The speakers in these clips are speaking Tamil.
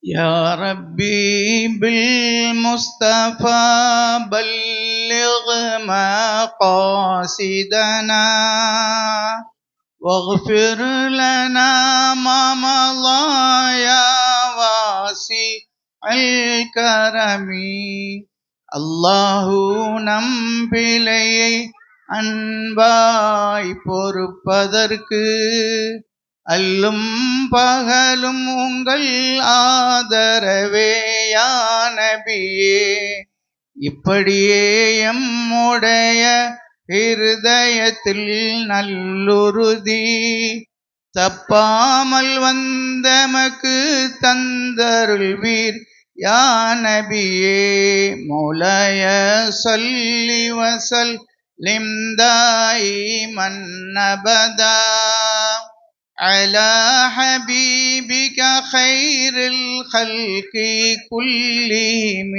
يا ربي بالمصطفى بلغ مقاصدنا واغفر لنا ما مضى يا واسع الكرم அல்லாஹு நம் பிழையை அன்பாய் பொறுப்பதற்கு அல்லும் பகலும் உங்கள் ஆதரவே யா நபியே. இப்படியே எம்முடைய இருதயத்தில் நல்லுறுதி தப்பாமல் வந்தமக்கு தந்தருள்வீர் யா நபியே. மௌலாய ஸல்லி வஸல்லிம் தாயிமன் அபதா அலா ஹபீபிக கைரில் கல்கி குல்லிஹிம்.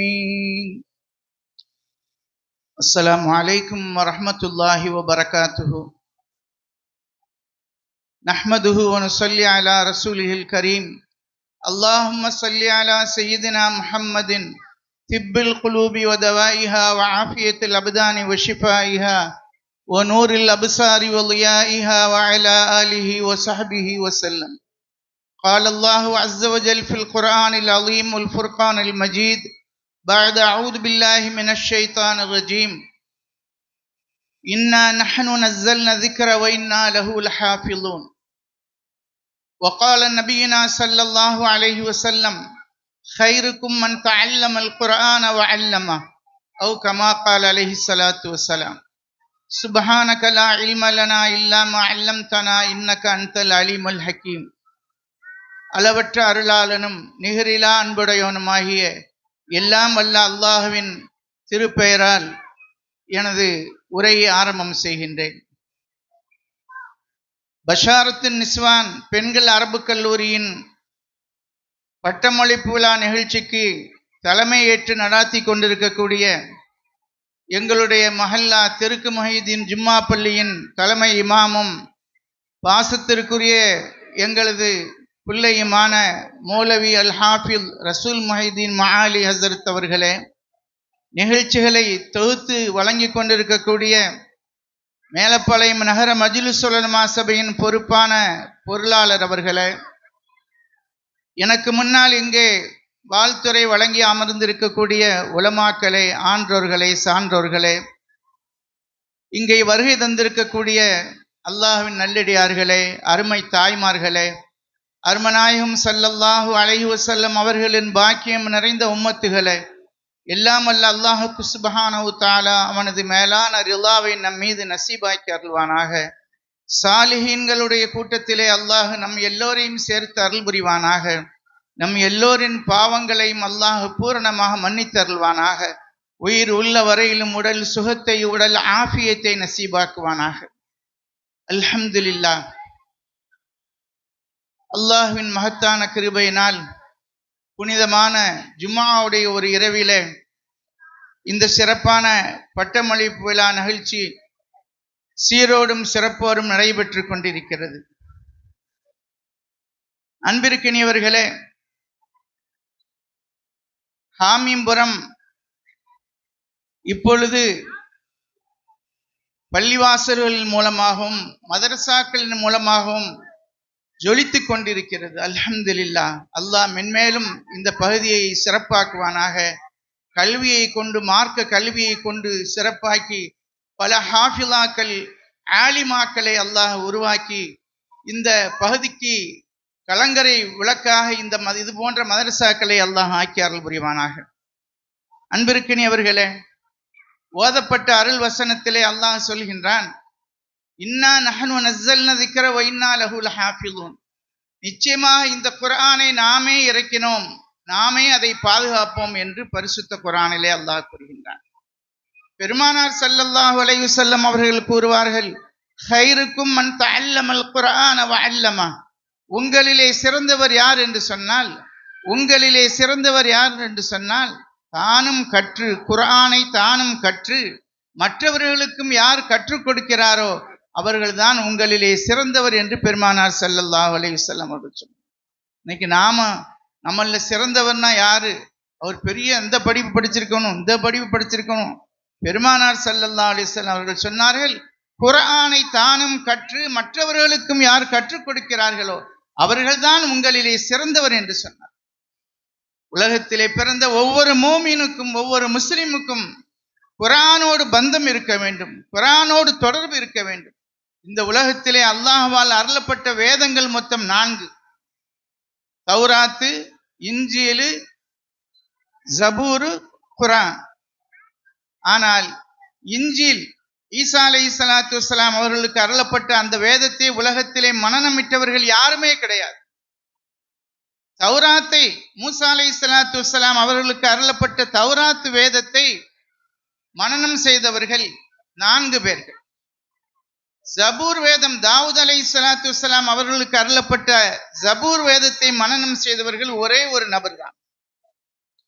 அஸ்ஸலாமு அலைக்கும் வரஹ்மத்துல்லாஹி வபரகாத்துஹு. நஹ்மதுஹு வ நுஸல்லி அலா ரசூலிஹில் கரீம். அல்லாஹும்ம ஸல்லி அலா சய்யிதினா முஹம்மதின் திப்பில் குலூபி வ தவாயிஹா வ ஆஃபியத்தில் அப்தானி வ ஷிஃபாயிஹா வ நூரில் அப்சாரி வ லியாயிஹா வ அலா ஆலிஹி வ ஸஹ்பிஹி வ ஸல்லம். قال الله عز وجل في القرآن العظيم والفرقان المجيد بعد أعوذ بالله من الشيطان الرجيم إنا نحن نزلنا الذكر وإنا له لحافظون. وقال نبينا صلى الله عليه وسلم خيركم من تعلم القرآن وعلمه أو كما قال عليه الصلاة والسلام. سبحانك لا علم لنا إلا ما علمتنا إنك أنت العليم الحكيم. அளவற்ற அருளாளனும் நிகரிலா அன்புடையவனுமாகிய எல்லாம் வல்ல அல்லாஹுவின் திருப்பெயரால் எனது உரையை ஆரம்பம் செய்கின்றேன். பஷாரத்தின் நிஸ்வான் பெண்கள் அரபு கல்லூரியின் பட்டமளிப்பு விழா நிகழ்ச்சிக்கு தலைமை ஏற்று நடாத்தி கொண்டிருக்கக்கூடிய எங்களுடைய மஹல்லா தெருக்கு முஹைதீன் ஜும்மா பள்ளியின் தலைமை இமாமும் பாசத்திற்குரிய எங்களது பிள்ளையுமான மௌலவி அல் ஹாஃபில் ரசூல் முஹைதீன் மஆலி ஹசரத் அவர்களே, நிகழ்ச்சிகளை தொகுத்து வழங்கி கொண்டிருக்கக்கூடிய மேலப்பாளையம் நகர மஜ்லிஸ் உலமா சபையின் பொறுப்பான பொருளாளர் அவர்களே, எனக்கு முன்னால் இங்கே வாழ்த்துறை வழங்கி அமர்ந்திருக்கக்கூடிய உலமாக்களே, ஆன்றோர்களே, சான்றோர்களே, இங்கே வருகை தந்திருக்கக்கூடிய அல்லாஹ்வின் நல்லடியார்களே, அருமை தாய்மார்களே, அருமநாயகம் ஸல்லல்லாஹு அலைஹி வஸல்லம் அவர்களின் பாக்கியம் நிறைந்த உம்மத்துகளே, எல்லாம் அல்ல அல்லாஹு சுப்ஹானஹு தஆலா அவனது மேலான ரிலாவை நம் மீது நசீபாக்கி அருள்வானாக. சாலிஹீன்களுடைய கூட்டத்திலே அல்லாஹ் நம் எல்லோரையும் சேர்த்து அருள் புரிவானாக. நம் எல்லோரின் பாவங்களையும் அல்லாஹ் பூரணமாக மன்னித்து அருள்வானாக. உயிர் உள்ள வரையிலும் உடல் சுகத்தை, உடல் ஆஃபியத்தை நசீபாக்குவானாக. அல்ஹம்துலில்லாஹ். அல்லாஹ்வின் மகத்தான கிருபையினால் புனிதமான ஜும்ஆவுடைய ஒரு இரவிலே இந்த சிறப்பான பட்டமளிப்பு விழா நிகழ்ச்சி சீரோடும் சிறப்போடும் நடைபெற்று கொண்டிருக்கிறது. அன்பிற்கினியவர்களே, ஹாமீம்புரம் இப்பொழுது பள்ளிவாசல்களின் மூலமாகவும் மதரசாக்களின் மூலமாகவும் ஜொலித்து கொண்டிருக்கிறது. அல்ஹம்துலில்லாஹ். அல்லாஹ் மென்மேலும் இந்த பகுதியை சிறப்பாக்குவானாக. கல்வியை கொண்டு, மார்க்க கல்வியை கொண்டு சிறப்பாக்கி பல ஹாஃபிலாக்கள், ஆலிமாக்களை அல்லாஹ் உருவாக்கி இந்த பகுதிக்கு கலங்கரை விளக்காக இந்த இது போன்ற மதரசாக்களை அல்லாஹ் ஆக்கி அருள் புரிவானாக. அன்பிற்கினியவர்களே, ஓதப்பட்ட அருள் வசனத்திலே அல்லாஹ் சொல்கின்றான், இன்னா நஹ்னு நஸ்ஸல்னா ذிக்ர வ இன்னா லஹு லஹாஃபிலூன். நிச்சயமாக இந்த குர்ஆனை நாமே இறக்கினோம், நாமே அதை பாதுகாப்போம் என்று பரிசுத்த குர்ஆனிலே அல்லாஹ் கூறுகின்றான். பெருமானார் ஸல்லல்லாஹு அலைஹி வஸல்லம் அவர்கள் கூறுவார்கள், கைருக்கும் மன் தஅல்லமல் குர்ஆன வ அல்லமா. உங்களிலே சிறந்தவர் யார் என்று சொன்னால், உங்களிலே சிறந்தவர் யார் என்று சொன்னால், தானும் கற்று, குர்ஆனை தானும் கற்று மற்றவர்களுக்கும் யார் கற்றுக் கொடுக்கிறாரோ அவர்கள்தான் உங்களிலே சிறந்தவர் என்று பெருமானார் ஸல்லல்லாஹு அலைஹி வஸல்லம் அவர்கள் சொன்னார். இன்னைக்கு நம்மள சிறந்தவர்னா யாரு? அவர் பெரிய இந்த படிப்பு படிச்சிருக்கணும், இந்த படிப்பு படிச்சிருக்கணும். பெருமானார் ஸல்லல்லாஹு அலைஹி வஸல்லம் அவர்கள் சொன்னார்கள், குர்ஆனை தானும் கற்று மற்றவர்களுக்கும் யார் கற்றுக் கொடுக்கிறார்களோ அவர்கள்தான் உங்களிலே சிறந்தவர் என்று சொன்னார். உலகத்திலே பிறந்த ஒவ்வொரு மூமினுக்கும் ஒவ்வொரு முஸ்லிமுக்கும் குர்ஆனோடு பந்தம் இருக்க வேண்டும், குர்ஆனோடு தொடர்பு இருக்க வேண்டும். இந்த உலகத்திலே அல்லாஹ்வால் அருளப்பட்ட வேதங்கள் மொத்தம் 4: தௌராத்து, இன்ஜீல், ஜபூர், குர்ஆன். ஆனால் இன்ஜீல் ஈசா அலைஹிஸ்ஸலாத்து வஸ்ஸலாம் அவர்களுக்கு அருளப்பட்ட அந்த வேதத்தை உலகத்திலே மனனமிட்டவர்கள் யாருமே கிடையாது. தௌராத்தை மூசா அலைஹிஸ்ஸலாத்து வஸ்ஸலாம் அவர்களுக்கு அருளப்பட்ட தௌராத் வேதத்தை மனனம் செய்தவர்கள் 4 பேர்கள். ஜபூர் வேதம் தாவூத் அலைஹிஸ்ஸலாத்து வஸ்ஸலாம் அவர்களுக்கு அருளப்பட்ட ஜபூர் வேதத்தை மனனம் செய்தவர்கள் ஒரே ஒரு நபர் தான்.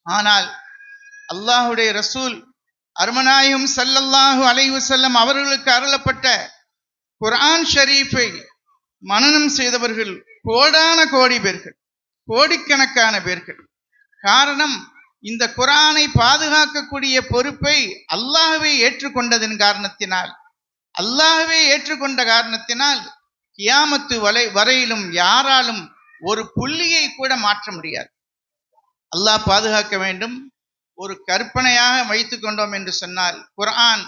ஆனால் அல்லாஹ்வுடைய ரசூல் அருமநாயகம் ஸல்லல்லாஹு அலைஹி வஸல்லம் அவர்களுக்கு அருளப்பட்ட குர்ஆன் ஷரீஃபை மனனம் செய்தவர்கள் கோடான கோடி பேர்கள், கோடிக்கணக்கான பேர்கள். காரணம், இந்த குர்ஆனை பாதுகாக்கக்கூடிய பொறுப்பை அல்லாஹ்வே ஏற்றுக்கொண்டதன் காரணத்தினால், அல்லாஹ்வே ஏற்றுக்கொண்ட காரணத்தினால் கியாமத்து வரையிலும் யாராலும் ஒரு புள்ளியை கூட மாற்ற முடியாது. அல்லாஹ் பாதுகாக்க வேண்டும். ஒரு கற்பனையாக வைத்துக் கொண்டோம் என்று சொன்னால் குர்ஆன்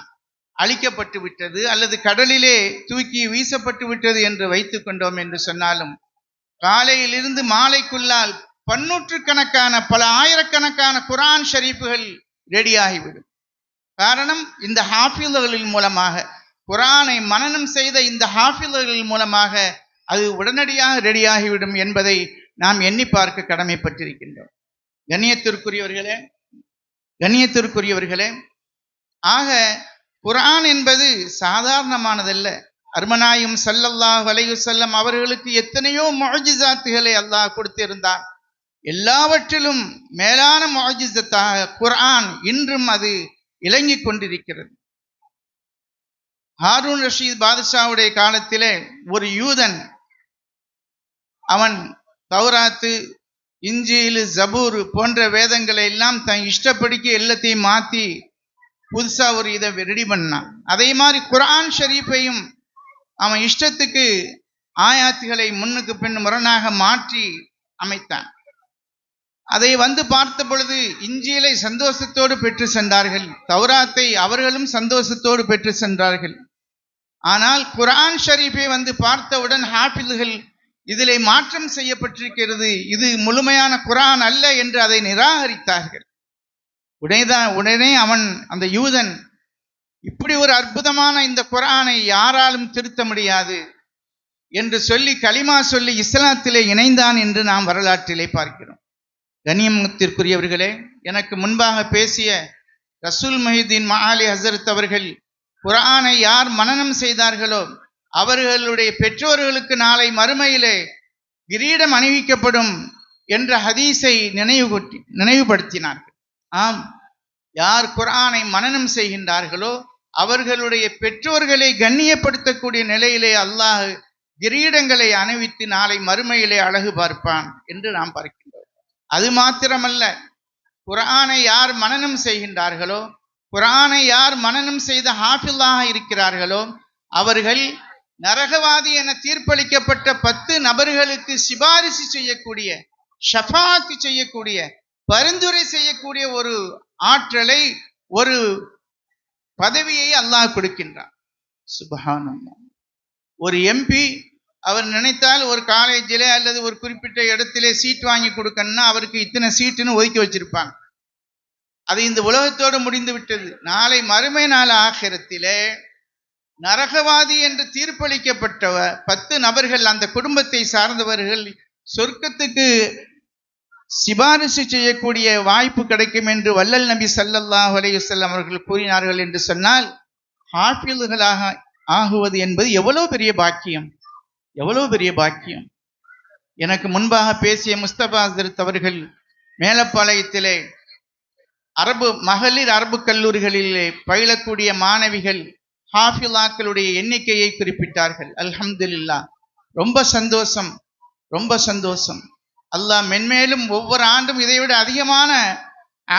அழிக்கப்பட்டு விட்டது அல்லது கடலிலே தூக்கி வீசப்பட்டு விட்டது என்று வைத்துக் கொண்டோம் என்று சொன்னாலும், காலையிலிருந்து மாலைக்குள்ளால் பன்னூற்றுக்கணக்கான பல ஆயிரக்கணக்கான குர்ஆன் ஷரீஃபுகள் ரெடியாகிவிடும். காரணம், இந்த ஹாஃபிழ்களின் மூலமாக, குர்ஆனை மனனம் செய்த இந்த ஹாஃபிழ்களின் மூலமாக அது உடனடியாக ரெடியாகிவிடும் என்பதை நாம் எண்ணி பார்க்க கடமைப்பட்டிருக்கின்றோம். கண்ணியத்திற்குரியவர்களே, ஆக குர்ஆன் என்பது சாதாரணமானதல்ல. அருமநாயகம் ஸல்லல்லாஹு அலைஹி வஸல்லம் அவர்களுக்கு எத்தனையோ முஅஜிசாத்துகளை அல்லாஹ் கொடுத்திருந்தான். எல்லாவற்றிலும் மேலான முஅஜிசத்தாக குர்ஆன் இன்றும் அது இலங்கிக் கொண்டிருக்கிறது. ஹாரூன் ரஷீத் பாதுஷாவுடைய காலத்திலே ஒரு யூதன், அவன் தௌராத்து, இன்ஜீல், ஜபூர் போன்ற வேதங்களை எல்லாம் தன் இஷ்டப்படிக்கு எல்லாத்தையும் மாற்றி புதுசா ஒரு இதை ரெடி பண்ணான். அதே மாதிரி குர்ஆன் ஷரீஃபையும் அவன் இஷ்டத்துக்கு ஆயாத்துகளை முன்னுக்கு பின் முரணாக மாற்றி அமைத்தான். அதை பார்த்த பொழுது இன்ஜீலை சந்தோஷத்தோடு பெற்று சென்றார்கள், தௌராத்தை அவர்களும் சந்தோஷத்தோடு பெற்று சென்றார்கள். ஆனால் குர்ஆன் ஷரீஃபை பார்த்தவுடன் ஹாஃபிழ்கள் இதிலே மாற்றம் செய்யப்பட்டிருக்கிறது, இது முழுமையான குர்ஆன் அல்ல என்று அதை நிராகரித்தார்கள். உடனே அவன், அந்த யூதன், இப்படி ஒரு அற்புதமான இந்த குர்ஆனை யாராலும் திருத்த முடியாது என்று சொல்லி கலிமா சொல்லி இஸ்லாத்திலே இணைந்தான் என்று நாம் வரலாற்றிலே பார்க்கிறோம். கண்ணியத்திற்குரியவர்களே, எனக்கு முன்பாக பேசிய ரசூல் முஹிதீன் மஆலி ஹஸரத் அவர்கள் குர்ஆனை யார் மனனம் செய்தார்களோ அவர்களுடைய பெற்றோர்களுக்கு நாளை மறுமையிலே கிரீடம் அணிவிக்கப்படும் என்ற ஹதீஸை நினைவுபடுத்தினார்கள். ஆம், யார் குர்ஆனை மனனம் செய்கின்றார்களோ அவர்களுடைய பெற்றோர்களை கண்ணியப்படுத்தக்கூடிய நிலையிலே அல்லாஹ் கிரீடங்களை அணிவித்து நாளை மறுமையிலே அழகு பார்ப்பான் என்று நாம் பார்க்கின்றோம். அது மாத்திரமல்ல, குர்ஆனை யார் மனனம் செய்கின்றார்களோ, குர்ஆனை யார் மனனம் செய்த ஹாஃபிழாக இருக்கிறார்களோ அவர்கள் நரகவாதி என தீர்ப்பளிக்கப்பட்ட 10 நபர்களுக்கு சிபாரிசு செய்யக்கூடிய, ஷஃபாத் செய்யக்கூடிய, பரிந்துரை செய்யக்கூடிய ஒரு ஆற்றலை, ஒரு பதவியை அல்லாஹ் கொடுக்கின்றான். சுப்ஹானல்லாஹ். ஒரு எம்பி அவர் நினைத்தால் ஒரு காலேஜிலே அல்லது ஒரு குறிப்பிட்ட இடத்திலே சீட் வாங்கி கொடுக்கணும்னா அவருக்கு இத்தனை சீட்டுன்னு ஒதுக்கி வச்சிருப்பாங்க. அது இந்த உலகத்தோடு முடிந்து விட்டது. நாளை மறுமை நாள் ஆகிரத்திலே நரகவாதி என்று தீர்ப்பளிக்கப்பட்ட 10 நபர்கள், அந்த குடும்பத்தை சார்ந்தவர்கள் சொர்க்கத்துக்கு சிபாரிசு செய்யக்கூடிய வாய்ப்பு கிடைக்கும் என்று வல்லல் நபி ஸல்லல்லாஹு அலைஹி வஸல்லம் அவர்கள் கூறினார்கள் என்று சொன்னால், ஹாஃபிழ்களாக ஆகுவது என்பது எவ்வளவு பெரிய பாக்கியம், எவ்வளவு பெரிய பாக்கியம். எனக்கு முன்பாக பேசிய முஸ்தபா ஹஸரத் அவர்கள் மேலப்பாளையத்திலே மகளிர் அரபு கல்லூரிகளிலே பயிலக்கூடிய மாணவிகள் ஹாஃபிலாக்களுடைய எண்ணிக்கையை குறிப்பிட்டார்கள். அல்ஹம்துலில்லாஹ், ரொம்ப சந்தோஷம், ரொம்ப சந்தோஷம். அல்லாஹ் மென்மேலும் ஒவ்வொரு ஆண்டும் இதைவிட அதிகமான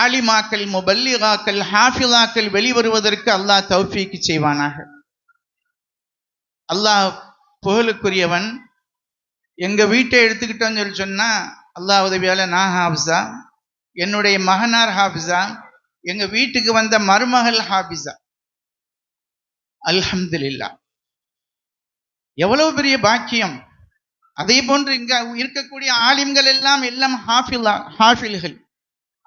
ஆலிமாக்கள், முபல்லிகாக்கள், ஹாஃபிலாக்கள் வெளிவருவதற்கு அல்லாஹ் தௌஃபீக் செய்வானாக. அல்லாஹ் புகழுக்குரியவன். எங்க வீட்டை எடுத்துக்கிட்டோன்னு சொன்னா, அல்லாஹ் உதவியால நான் ஹாஃபிஸா, என்னுடைய மகனார் ஹாஃபிஸா, எங்க வீட்டுக்கு வந்த மருமகள் ஹாஃபிஸா. அல்ஹம்துலில்லாஹ், எவ்வளவு பெரிய பாக்கியம். அதே போன்று இங்க இருக்கக்கூடிய ஆலிம்கள் எல்லாம் ஹாஃபில்கள்.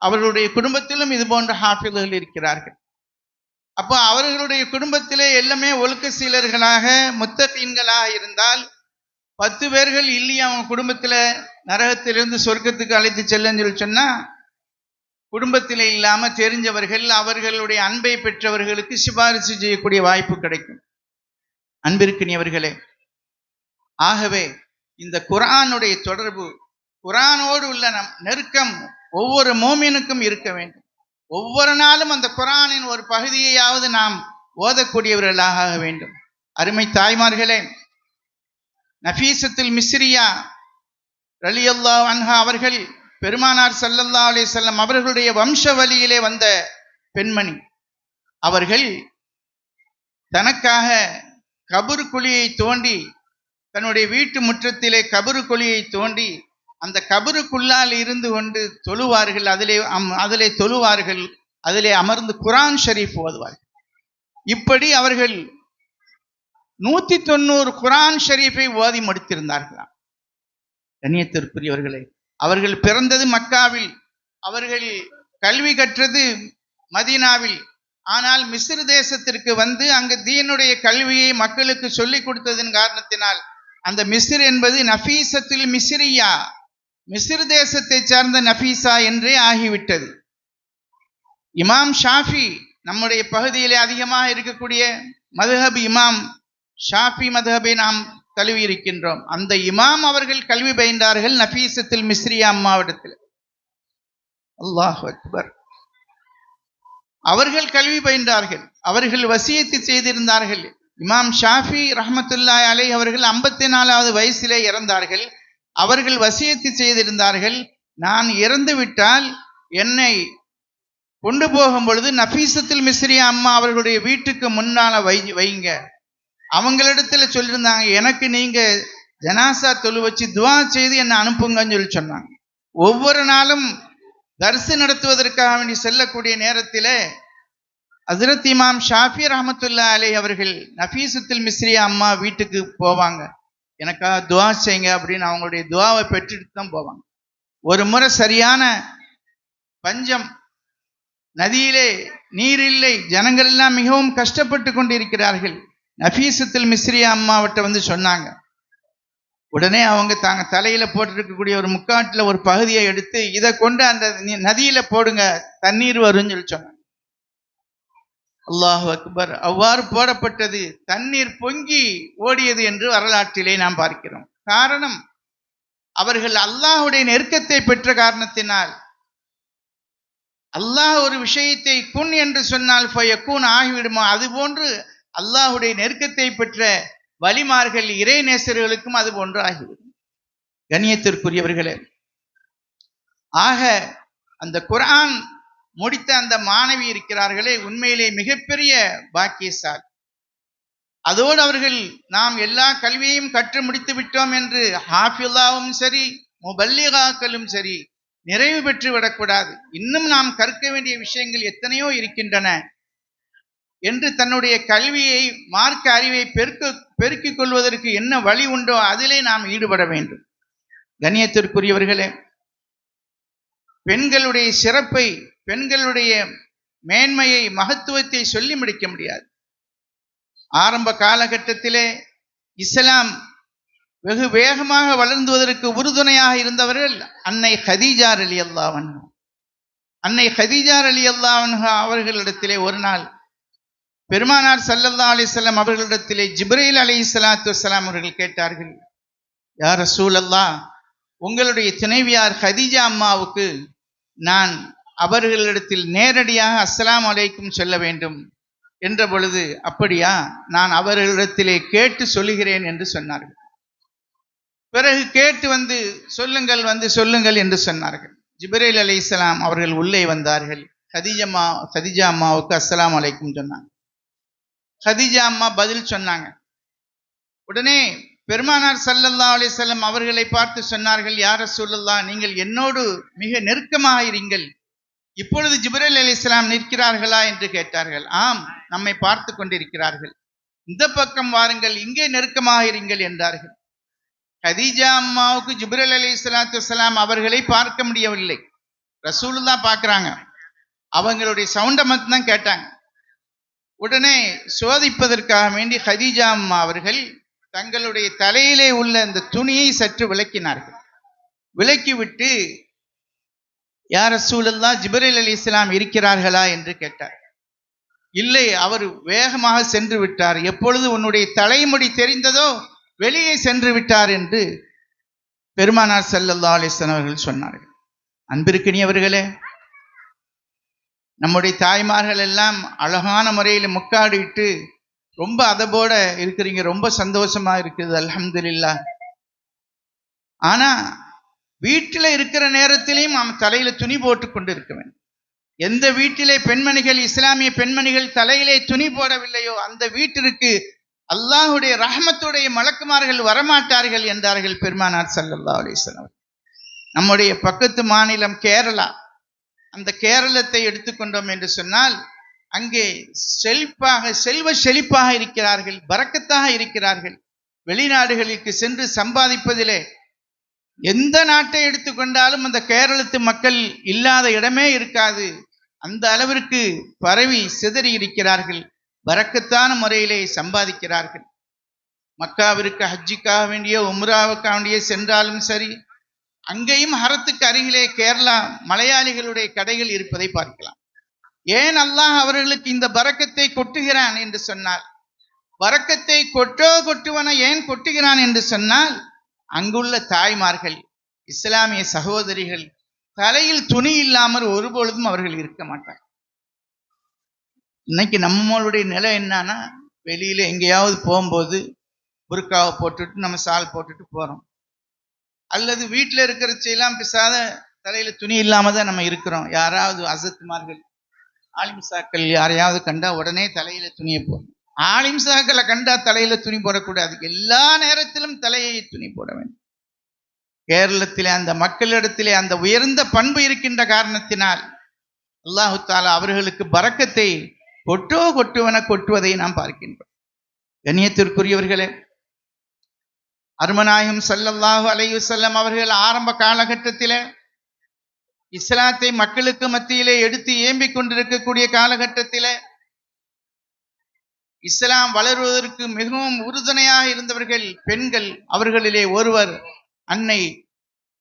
அவர்களுடைய குடும்பத்திலும் இது போன்ற ஹாஃபில்கள் இருக்கிறார்கள். அப்போ அவர்களுடைய குடும்பத்திலே எல்லாமே ஒழுக்க சீலர்களாக, முத்தகீன்களாக இருந்தால் 10 பேர்கள் இல்லையா அவங்க குடும்பத்துல நரகத்திலிருந்து சொர்க்கத்துக்கு அழைத்து செல்லுன்னு சொன்னா, குடும்பத்திலே இல்லாம தெரிஞ்சவர்கள், அவர்களுடைய அன்பை பெற்றவர்களுக்கு சிபாரிசு செய்யக்கூடிய வாய்ப்பு கிடைக்கும். அன்பிற்கினியவர்களே, ஆகவே இந்த குர்ஆனுடைய தொடர்பு, குர்ஆனோடு உள்ள நெருக்கம் ஒவ்வொரு மோமினுக்கும் இருக்க வேண்டும். ஒவ்வொரு நாளும் அந்த குர்ஆனின் ஒரு பகுதியையாவது நாம் ஓதக்கூடியவர்களாக ஆக வேண்டும். அருமை தாய்மார்களே, நஃபீசத்துல் மிஸ்ரியா ரலியல்லாஹு அன்ஹா அவர்கள் பெருமானார் ஸல்லல்லாஹு அலைஹி வஸல்லம் அவர்களுடைய வம்ச வழியிலே வந்த பெண்மணி. அவர்கள் தனக்காக கபர் குழியை தோண்டி, தன்னுடைய வீட்டு முற்றத்திலே கபரு குழியை தோண்டி அந்த கபருக்குள்ளால் இருந்து கொண்டு தொழுவார்கள். அதிலே தொழுவார்கள், அதிலே அமர்ந்து குர்ஆன் ஷரீஃப் ஓதுவார்கள். இப்படி அவர்கள் 190 குர்ஆன் ஷரீஃபை ஓதி முடித்திருந்தார்களாம். கண்ணியத்திற்குரியவர்களே, அவர்கள் பிறந்தது மக்காவில், அவர்கள் கல்வி கற்றது மதீனாவில். ஆனால் மிஸ்ர் தேசத்திற்கு வந்து அங்கு தீனுடைய கல்வியை மக்களுக்கு சொல்லிக் கொடுத்ததன் காரணத்தினால் அந்த மிஸ்ர் என்பது நஃபீசத்துல் மிஸ்ரியா, மிஸ்ர் தேசத்தை சார்ந்த நஃபீசா என்றே ஆகிவிட்டது. இமாம் ஷாஃபி, நம்முடைய பகுதியிலே அதிகமாக இருக்கக்கூடிய மதுஹப் இமாம் ஷாஃபி மதுஹபை நாம் தழுவி இருக்கின்றோம். அந்த இமாம் அவர்கள் கல்வி பயின்றார்கள் நஃபீசத்துல் மிஸ்ரியா அம்மாவிடத்தில். அல்லாஹு அக்பர். அவர்கள் கல்வி பயின்றார்கள், அவர்கள் வசியத்து செய்திருந்தார்கள். இமாம் ஷாஃபி ரஹ்மத்துல்லாஹி அலைஹி அவர்கள் 54வது வயசிலே இறந்தார்கள். அவர்கள் வசியத்து செய்திருந்தார்கள், நான் இறந்து விட்டால் என்னை கொண்டு போகும் பொழுது நஃபீசத்துல் மிஸ்ரியா அம்மா அவர்களுடைய வீட்டுக்கு முன்னால வைங்க. அவங்களிடத்துல சொல்லியிருந்தாங்க, எனக்கு நீங்க ஜனாசா தொழு வச்சு துவா செய்து என்னை அனுப்புங்கன்னு சொல்லி சொன்னாங்க. ஒவ்வொரு நாளும் தர்சு நடத்துவதற்காக வேண்டி செல்லக்கூடிய நேரத்திலே ஹஸ்ரத் இமாம் ஷாஃபி ரஹ்மத்துல்லாஹி அலைஹி அவர்கள் நஃபீசத்துல் மிஸ்ரியா அம்மா வீட்டுக்கு போவாங்க. எனக்காக துவா செய்யுங்க அப்படின்னு அவங்களுடைய துவாவை பெற்றுட்டு தான் போவாங்க. ஒரு முறை சரியான பஞ்சம், நதியிலே நீர் இல்லை, ஜனங்கள் எல்லாம் மிகவும் கஷ்டப்பட்டு கொண்டிருக்கிறார்கள். நஃபீசத்துல் மிஸ்ரியா அம்மாவிட்ட வந்து சொன்னாங்க. உடனே அவங்க தாங்க தலையில போட்டிருக்கக்கூடிய ஒரு முக்காட்டில் ஒரு பகுதியை எடுத்து, இதை கொண்டு அந்த நதியில போடுங்க, தண்ணீர் வரும்னு சொல்லி சொன்னாங்க. அல்லாஹு அக்பர். அவ்வாறு போடப்பட்டது, தண்ணீர் பொங்கி ஓடியது என்று வரலாற்றிலே நாம் பார்க்கிறோம். காரணம், அவர்கள் அல்லாஹுடைய நெருக்கத்தை பெற்ற காரணத்தினால். அல்லாஹ் ஒரு விஷயத்தை குன் என்று சொன்னால் ஃபயக்கூன் ஆகிவிடுமோ, அதுபோன்று அல்லாஹுடைய நெருக்கத்தை பெற்ற வலிமார்கள் இறை நேசர்களுக்கும் அது போன்று ஆகிவிடும். கண்ணியத்திற்குரியவர்களே, ஆக அந்த குர்ஆன் முடித்த அந்த மாணவி இருக்கிறார்களே, உண்மையிலே மிகப்பெரிய பாக்கியசாலி. அதோடு அவர்கள் நாம் எல்லா கல்வியையும் கற்று முடித்து விட்டோம் என்று ஹாஃபிலாவும் சரி முபல்லிகாக்களும் சரி நிறைவு பெற்று விடக்கூடாது. இன்னும் நாம் கற்க வேண்டிய விஷயங்கள் எத்தனையோ இருக்கின்றன என்று தன்னுடைய கல்வியை, மார்க்க அறிவை பெருக்கிக் கொள்வதற்கு என்ன வழி உண்டோ அதிலே நாம் ஈடுபட வேண்டும். கண்ணியத்திற்குரியவர்களே, பெண்களுடைய சிறப்பை, பெண்களுடைய மேன்மையை, மகத்துவத்தை சொல்லி முடிக்க முடியாது. ஆரம்ப காலகட்டத்திலே இஸ்லாம் வெகு வேகமாக வளர்ந்துவதற்கு உறுதுணையாக இருந்தவர்கள் அன்னை கதீஜா ரலியல்லாஹு அன்ஹா. அன்னை கதீஜா ரலியல்லாஹு அன்ஹா அவர்களிடத்திலே ஒரு நாள் பெருமானார் ஸல்லல்லாஹு அலைஹி வஸல்லம் அவர்களிடத்திலே ஜிப்ரீல் அலைஹிஸ்ஸலாத்து வஸ்ஸலாம் அவர்கள் கேட்டார்கள், யா ரசூலல்லாஹ், உங்களுடைய துணைவியார் கதீஜா அம்மாவுக்கு நான் அவர்களிடத்தில் நேரடியாக அஸ்ஸலாமு அலைக்கும் சொல்ல வேண்டும் என்ற பொழுது, அப்படியா, நான் அவர்களிடத்திலே கேட்டு சொல்லுகிறேன் என்று சொன்னார்கள். பிறகு கேட்டு வந்து சொல்லுங்கள் என்று சொன்னார்கள். ஜிப்ரீல் அலைஹிஸ்ஸலாம் அவர்கள் உள்ளே வந்தார்கள். கதீஜா அம்மாவுக்கு அஸ்ஸலாமு அலைக்கும் சொன்னாங்க. கதீஜா அம்மா பதில் சொன்னாங்க. உடனே பெருமானார் ஸல்லல்லாஹு அலைஹி வஸல்லம் அவர்களை பார்த்து சொன்னார்கள், யா ரசூலல்லாஹ், நீங்கள் என்னோடு மிக நெருக்கமாக இருங்கள். இப்பொழுது ஜிப்ரீல் அலைஹிஸ்ஸலாம் நிற்கிறார்களா என்று கேட்டார்கள். ஆம், நம்மை பார்த்து கொண்டிருக்கிறார்கள். இந்த பக்கம் வாருங்கள், இங்கே நெருக்கமாக இருங்கள் என்றார்கள். கதீஜா அம்மாவுக்கு ஜிப்ரீல் அலைஹிஸ்ஸலாத்து வஸ்ஸலாம் அவர்களை பார்க்க முடியவில்லை. ரசூலுல்லாஹ் பார்க்கறாங்க. அவங்களுடைய சவுண்டை மட்டும் தான் கேட்டாங்க. உடனே சோதிப்பதற்காக வேண்டி கதீஜா அம்மா அவர்கள் தங்களுடைய தலையிலே உள்ள அந்த துணியை சற்று விலக்கினார்கள். விலக்கிவிட்டு, யா ரசூலல்லாஹ், ஜிப்ரீல் அலைஹிஸ்ஸலாம் இருக்கிறார்களா என்று கேட்டார். இல்லை, அவர் வேகமாக சென்று விட்டார். எப்பொழுது உன்னுடைய தலைமுடி தெரிந்ததோ வெளியே சென்று விட்டார் என்று பெருமானார் ஸல்லல்லாஹு அலைஹி வஸல்லம் அவர்கள் சொன்னார்கள். அன்பிற்கினியவர்களே, நம்முடைய தாய்மார்கள் எல்லாம் அழகான முறையில் முக்காடிட்டு ரொம்ப அதபோட இருக்கிறீங்க, ரொம்ப சந்தோஷமா இருக்குது, அல்ஹம்துலில்லாஹ். ஆனா வீட்டில் இருக்கிற நேரத்திலையும் நாம் தலையில துணி போட்டு கொண்டு இருக்க வேண்டும். எந்த வீட்டிலே பெண்மணிகள், இஸ்லாமிய பெண்மணிகள் தலையிலே துணி போடவில்லையோ அந்த வீட்டிற்கு அல்லாஹுடைய ரஹ்மத்துடைய மலக்குமார்கள் வரமாட்டார்கள் என்றார்கள் பெருமானார் ஸல்லல்லாஹு அலைஹி வஸல்லம். நம்முடைய பக்கத்து மாநிலம் கேரளா. அந்த கேரளத்தை எடுத்துக்கொண்டோம் என்று சொன்னால், அங்கே செல்வ செழிப்பாக இருக்கிறார்கள், பரக்கத்தாக இருக்கிறார்கள். வெளிநாடுகளுக்கு சென்று சம்பாதிப்பதிலே எந்த நாட்டை எடுத்துக்கொண்டாலும் அந்த கேரளத்து மக்கள் இல்லாத இடமே இருக்காது. அந்த அளவிற்கு பரவி சிதறி இருக்கிறார்கள். பரக்கத்தான முறையிலே சம்பாதிக்கிறார்கள். மக்காவிற்கு ஹஜ்ஜிக்காக வேண்டிய, உம்ராவுக்காக வேண்டிய சென்றாலும் சரி, அங்கேயும் ஹரத்துக்கு அருகிலே கேரளா மலையாளிகளுடைய கடைகள் இருப்பதை பார்க்கலாம். ஏன் அல்லாஹ் அவர்களுக்கு இந்த பரக்கத்தை கொட்டுகிறான் என்று சொன்னால், பரக்கத்தை கொட்டுவன ஏன் கொட்டுகிறான் என்று சொன்னால், அங்குள்ள தாய்மார்கள், இஸ்லாமிய சகோதரிகள் தலையில் துணி இல்லாமல் ஒருபொழுதும் அவர்கள் இருக்க மாட்டார்கள். இன்னைக்கு நம்மளுடைய நிலை என்னன்னா, வெளியில எங்கேயாவது போகும்போது புர்காவை போட்டுட்டு நம்ம சால் போட்டுட்டு போறோம், அல்லது வீட்டில் இருக்கிறச்செல்லாம் பிசாத தலையில துணி இல்லாம தான் நம்ம இருக்கிறோம். யாராவது அசத்துமார்கள், ஆலிம்சாக்கள் யாரையாவது கண்டா உடனே தலையில துணியை போடணும். ஆலிம்சாக்களை கண்டா தலையில துணி போடக்கூடாது, எல்லா நேரத்திலும் தலையை துணி போட வேண்டும். கேரளத்திலே அந்த மக்களிடத்திலே அந்த உயர்ந்த பண்பு இருக்கின்ற காரணத்தினால் அல்லாஹு தஆலா அவர்களுக்கு பரக்கத்தை கொட்டுவதை நாம் பார்க்கின்றோம். கண்ணியத்திற்குரியவர்களே, அருமநாயகம் ஸல்லல்லாஹு அலைஹி வஸல்லம் அவர்கள் ஆரம்ப காலகட்டத்திலே இஸ்லாத்தை மக்களுக்கு மத்தியிலே எடுத்து ஏம்பிக் கொண்டிருக்கக்கூடிய காலகட்டத்திலே இஸ்லாம் வளருவதற்கு மிகவும் உறுதுணையாக இருந்தவர்கள் பெண்கள். அவர்களிலே ஒருவர் அன்னை